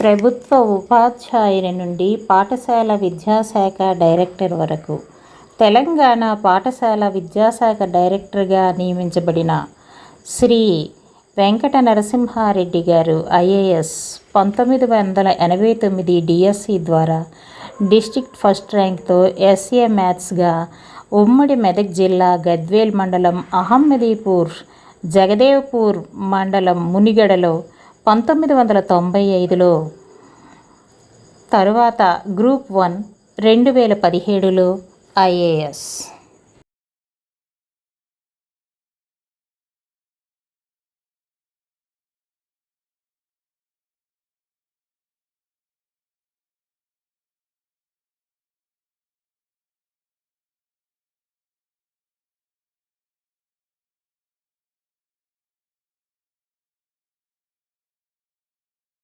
ప్రభుత్వ ఉపాధ్యాయుని నుండి పాఠశాల విద్యాశాఖ డైరెక్టర్ వరకు తెలంగాణ పాఠశాల విద్యాశాఖ డైరెక్టర్గా నియమించబడిన శ్రీ వెంకట నరసింహారెడ్డి గారు ఐఏఎస్ 1989 డిఎస్సి ద్వారా డిస్ట్రిక్ట్ ఫస్ట్ ర్యాంక్తో ఎస్ఏ మ్యాథ్స్గా ఉమ్మడి మెదక్ జిల్లా గద్వేల్ మండలం అహమ్మదీపూర్ జగదేవ్పూర్ మండలం మునిగడలో 1995లో తరువాత గ్రూప్ 1 2017లో ఐఏఎస్.